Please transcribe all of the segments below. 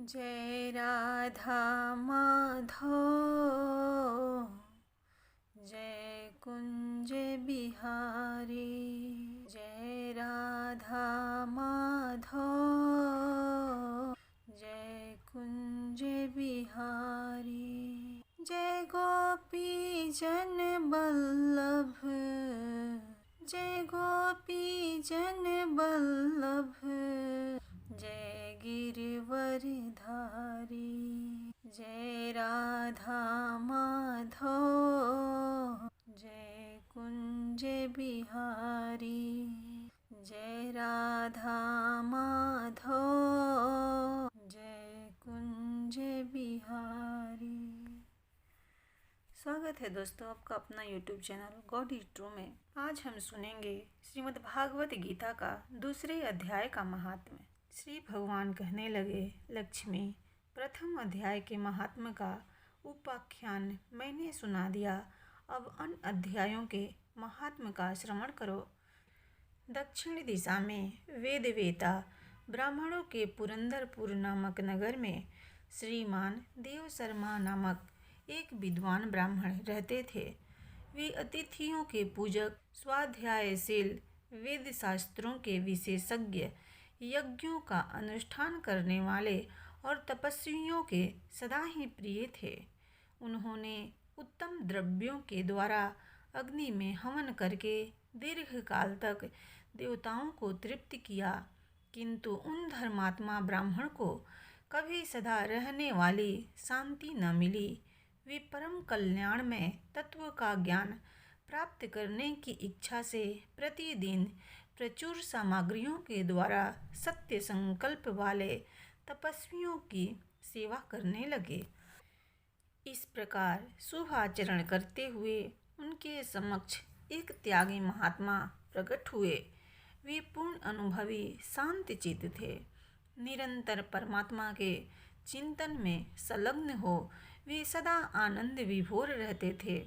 जय राधा माधो, जय कुंज बिहारी। जय राधा माधो, जय कुंज बिहारी। जय गोपी जन बल्लभ, जय गोपी जन बल्लभ, जय गिरवर धारी। जय राधा माधो, जय कुंज बिहारी। जय राधा माधो, जय कुंज बिहारी। स्वागत है दोस्तों आपका अपना YouTube channel God is true में। आज हम सुनेंगे श्रीमद् भागवत गीता का दूसरे अध्याय का महात्म्य। श्री भगवान कहने लगे, लक्ष्मी, प्रथम अध्याय के महात्म्य का उपाख्यान मैंने सुना दिया। अब अन्य अध्यायों के महात्म्य का श्रवण करो। दक्षिण दिशा में वेदवेता ब्राह्मणों के पुरंदरपुर नामक नगर में श्रीमान देव शर्मा नामक एक विद्वान ब्राह्मण रहते थे। वे अतिथियों के पूजक, स्वाध्यायशील, वेद शास्त्रों के विशेषज्ञ, यज्ञों का अनुष्ठान करने वाले और तपस्वियों के सदा ही प्रिय थे। उन्होंने उत्तम द्रव्यों के द्वारा अग्नि में हवन करके दीर्घ काल तक देवताओं को तृप्त किया, किंतु उन धर्मात्मा ब्राह्मण को कभी सदा रहने वाली शांति न मिली। वे परम कल्याण में तत्व का ज्ञान प्राप्त करने की इच्छा से प्रतिदिन प्रचुर सामग्रियों के द्वारा सत्य संकल्प वाले तपस्वियों की सेवा करने लगे। इस प्रकार शुभ आचरण करते हुए उनके समक्ष एक त्यागी महात्मा प्रकट हुए। वे पूर्ण अनुभवी शांत चित्त थे। निरंतर परमात्मा के चिंतन में संलग्न हो वे सदा आनंद विभोर रहते थे।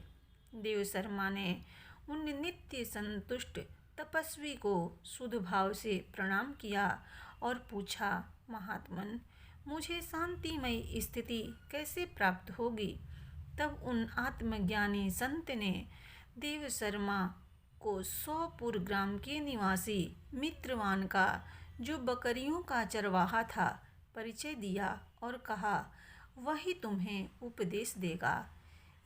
देव शर्मा ने उन नित्य संतुष्ट तपस्वी को शुद्ध भाव से प्रणाम किया और पूछा, महात्मन, मुझे शांतिमयी स्थिति कैसे प्राप्त होगी? तब उन आत्मज्ञानी संत ने देव शर्मा को 100 ग्राम के निवासी मित्रवान का, जो बकरियों का चरवाहा था, परिचय दिया और कहा, वही तुम्हें उपदेश देगा।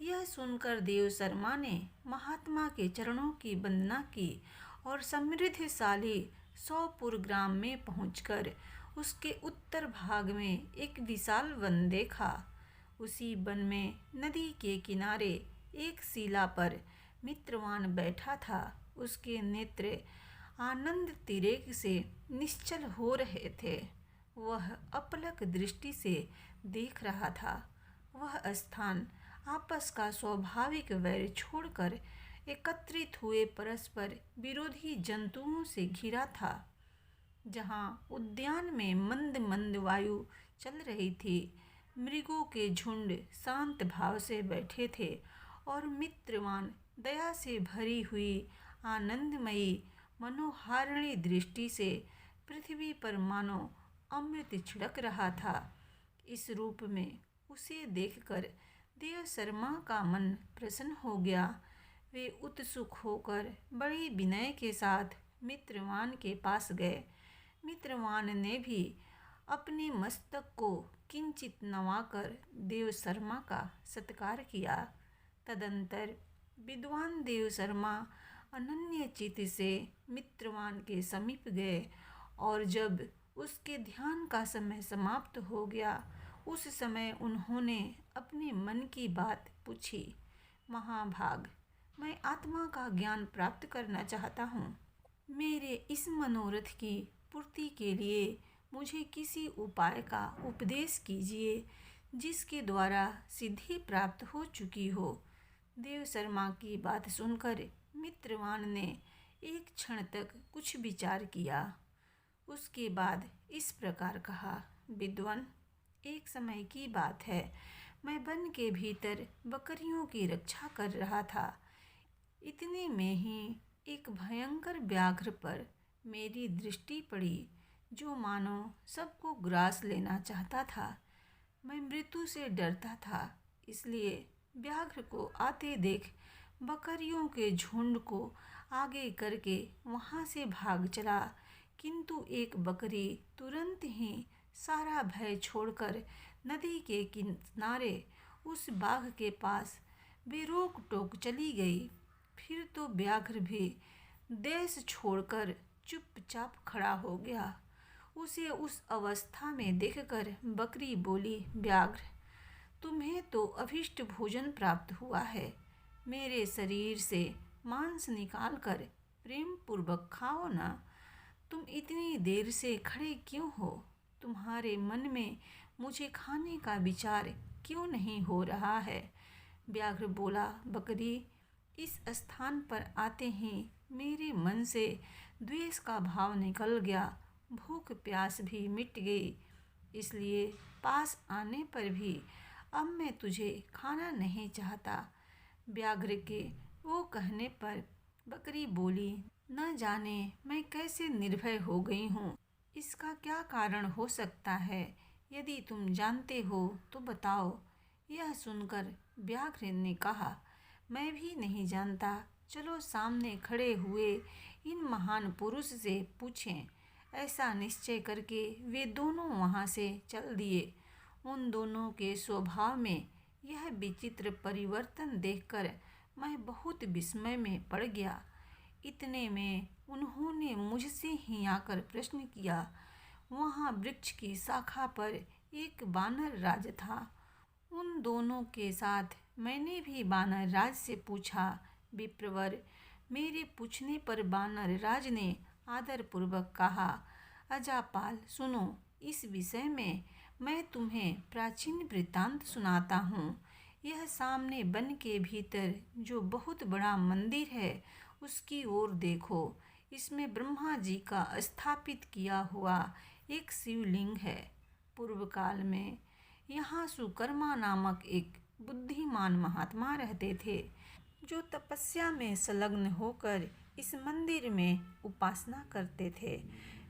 यह सुनकर देव शर्मा ने महात्मा के चरणों की वंदना की और समृद्धशाली 100 ग्राम में पहुंचकर उसके उत्तर भाग में एक विशाल वन देखा। उसी वन में नदी के किनारे एक शिला पर मित्रवान बैठा था। उसके नेत्र आनंद तिरेक से निश्चल हो रहे थे। वह अपलक दृष्टि से देख रहा था। वह स्थान आपस का स्वाभाविक वैर छोड़कर एकत्रित हुए परस्पर विरोधी जंतुओं से घिरा था। जहाँ उद्यान में मंद मंद वायु चल रही थी, मृगों के झुंड शांत भाव से बैठे थे और मित्रवान दया से भरी हुई आनंदमयी मनोहारिणी दृष्टि से पृथ्वी पर मानो अमृत छिड़क रहा था। इस रूप में उसे देखकर देव शर्मा का मन प्रसन्न हो गया। वे उत्सुक होकर बड़ी विनय के साथ मित्रवान के पास गए। मित्रवान ने भी अपने मस्तक को किंचित नवाकर देव शर्मा का सत्कार किया। तदंतर विद्वान देव शर्मा अनन्य चित्त से मित्रवान के समीप गए और जब उसके ध्यान का समय समाप्त हो गया, उस समय उन्होंने अपने मन की बात पूछी। महाभाग, मैं आत्मा का ज्ञान प्राप्त करना चाहता हूँ। मेरे इस मनोरथ की पूर्ति के लिए मुझे किसी उपाय का उपदेश कीजिए जिसके द्वारा सिद्धि प्राप्त हो चुकी हो। देव शर्मा की बात सुनकर मित्रवान ने एक क्षण तक कुछ विचार किया। उसके बाद इस प्रकार कहा, विद्वान, एक समय की बात है, मैं वन के भीतर बकरियों की रक्षा कर रहा था। इतने में ही एक भयंकर व्याघ्र पर मेरी दृष्टि पड़ी। जो मानो सबको ग्रास लेना चाहता था। मैं मृत्यु से डरता था, इसलिए व्याघ्र को आते देख बकरियों के झुंड को आगे करके वहां से भाग चला। किंतु एक बकरी तुरंत ही सारा भय छोड़कर नदी के किनारे उस बाघ के पास बेरोक टोक चली गई। फिर तो व्याघ्र भी देश छोड़कर चुपचाप खड़ा हो गया। उसे उस अवस्था में देखकर बकरी बोली, व्याघ्र, तुम्हें तो अभिष्ट भोजन प्राप्त हुआ है। मेरे शरीर से मांस निकाल कर प्रेम पूर्वक खाओ ना। तुम इतनी देर से खड़े क्यों हो? तुम्हारे मन में मुझे खाने का विचार क्यों नहीं हो रहा है? व्याघ्र बोला, बकरी, इस स्थान पर आते ही मेरे मन से द्वेष का भाव निकल गया, भूख प्यास भी मिट गई, इसलिए पास आने पर भी अब मैं तुझे खाना नहीं चाहता। व्याघ्र के वो कहने पर बकरी बोली, न जाने मैं कैसे निर्भय हो गई हूँ। इसका क्या कारण हो सकता है? यदि तुम जानते हो तो बताओ। यह सुनकर व्याघ्र ने कहा, मैं भी नहीं जानता। चलो सामने खड़े हुए इन महान पुरुष से पूछें। ऐसा निश्चय करके वे दोनों वहाँ से चल दिए। उन दोनों के स्वभाव में यह विचित्र परिवर्तन देखकर मैं बहुत विस्मय में पड़ गया। इतने में उन्होंने मुझसे ही आकर प्रश्न किया। वहाँ वृक्ष की शाखा पर एक वानर राज था। उन दोनों के साथ मैंने भी वानर राज से पूछा। विप्रवर, मेरे पूछने पर वानर राज ने आदरपूर्वक कहा, अजापाल, सुनो, इस विषय में मैं तुम्हें प्राचीन वृत्तांत सुनाता हूँ। यह सामने वन के भीतर जो बहुत बड़ा मंदिर है, उसकी ओर देखो। इसमें ब्रह्मा जी का स्थापित किया हुआ एक शिवलिंग है। पूर्व काल में यहाँ सुकर्मा नामक एक बुद्धिमान महात्मा रहते थे, जो तपस्या में संलग्न होकर इस मंदिर में उपासना करते थे।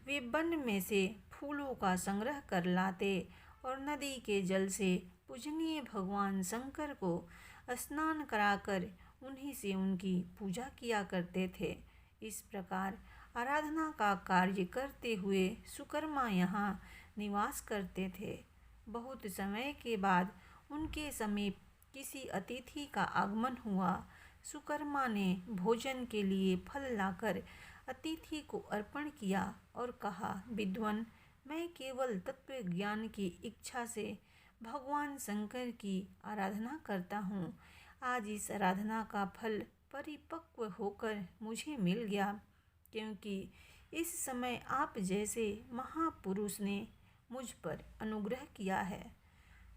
वे वन में से फूलों का संग्रह कर लाते और नदी के जल से पूजनीय भगवान शंकर को स्नान कराकर उन्हीं से उनकी पूजा किया करते थे। इस प्रकार आराधना का कार्य करते हुए सुकर्मा यहाँ निवास करते थे। बहुत समय के बाद उनके समीप किसी अतिथि का आगमन हुआ। सुकर्मा ने भोजन के लिए फल लाकर अतिथि को अर्पण किया और कहा, विद्वान, मैं केवल तत्व ज्ञान की इच्छा से भगवान शंकर की आराधना करता हूँ। आज इस आराधना का फल परिपक्व होकर मुझे मिल गया, क्योंकि इस समय आप जैसे महापुरुष ने मुझ पर अनुग्रह किया है।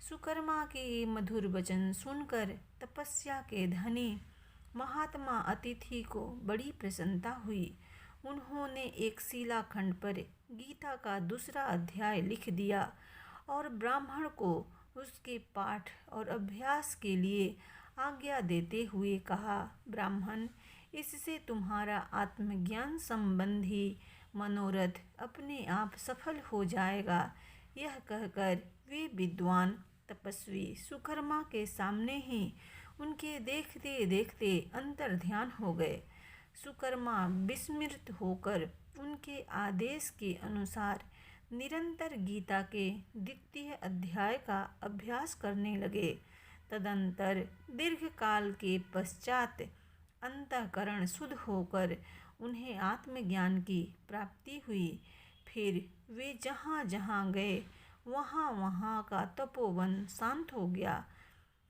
सुकर्मा के ये मधुर वचन सुनकर तपस्या के धनी महात्मा अतिथि को बड़ी प्रसन्नता हुई। उन्होंने एक शिलाखंड पर गीता का दूसरा अध्याय लिख दिया और ब्राह्मण को उसके पाठ और अभ्यास के लिए आज्ञा देते हुए कहा, ब्राह्मण, इससे तुम्हारा आत्मज्ञान संबंधी मनोरथ अपने आप सफल हो जाएगा। यह कहकर वे विद्वान तपस्वी सुकर्मा के सामने ही उनके देखते देखते अंतर्ध्यान हो गए। सुकर्मा विस्मृत होकर उनके आदेश के अनुसार निरंतर गीता के द्वितीय अध्याय का अभ्यास करने लगे। तदंतर दीर्घ काल के पश्चात अंतःकरण शुद्ध होकर उन्हें आत्मज्ञान की प्राप्ति हुई। फिर वे जहाँ जहाँ गए वहाँ वहाँ का तपोवन शांत हो गया।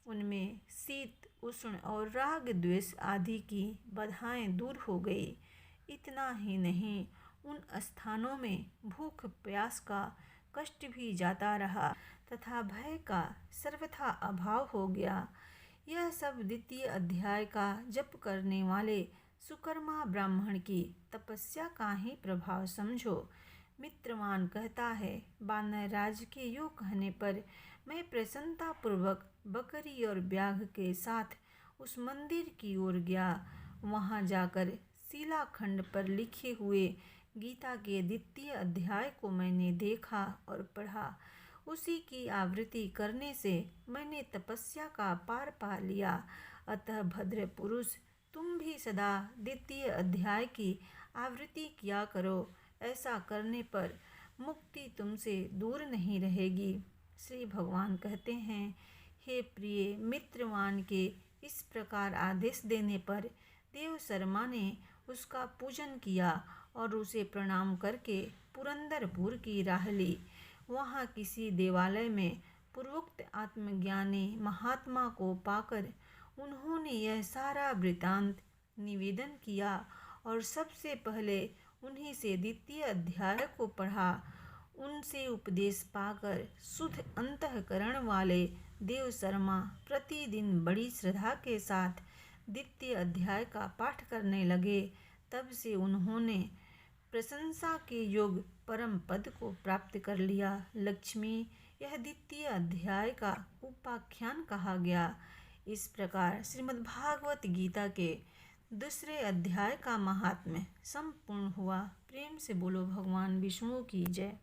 उनमें शीत उष्ण और राग द्वेष आदि की बाधाएं दूर हो गई। इतना ही नहीं, उन स्थानों में भूख प्यास का कष्ट भी जाता रहा तथा भय का सर्वथा अभाव हो गया। यह सब द्वितीय अध्याय का जप करने वाले सुकर्मा ब्राह्मण की तपस्या का ही प्रभाव समझो। मित्रवान कहता है, वानर राज के यो कहने पर मैं प्रसन्नतापूर्वक बकरी और व्याघ के साथ उस मंदिर की ओर गया। वहां जाकर शिलाखंड पर लिखे हुए गीता के द्वितीय अध्याय को मैंने देखा और पढ़ा। उसी की आवृत्ति करने से मैंने तपस्या का पार पा लिया। अतः भद्र पुरुष, तुम भी सदा द्वितीय अध्याय की आवृत्ति किया करो। ऐसा करने पर मुक्ति तुमसे दूर नहीं रहेगी। श्री भगवान कहते हैं, हे प्रिय मित्रवान के इस प्रकार आदेश देने पर देव शर्मा ने उसका पूजन किया और उसे प्रणाम करके पुरंदरपुर की राह ली। वहाँ किसी देवालय में पूर्वोक्त आत्मज्ञानी महात्मा को पाकर उन्होंने यह सारा वृतांत निवेदन किया और सबसे पहले उन्हीं से द्वितीय अध्याय को पढ़ा। उनसे उपदेश पाकर शुद्ध अंतःकरण वाले देव शर्मा प्रतिदिन बड़ी श्रद्धा के साथ द्वितीय अध्याय का पाठ करने लगे। तब से उन्होंने प्रशंसा के योग परम पद को प्राप्त कर लिया। लक्ष्मी, यह द्वितीय अध्याय का उपाख्यान कहा गया। इस प्रकार श्रीमद्भागवत गीता के दूसरे अध्याय का महात्म्य संपूर्ण हुआ। प्रेम से बोलो भगवान विष्णु की जय।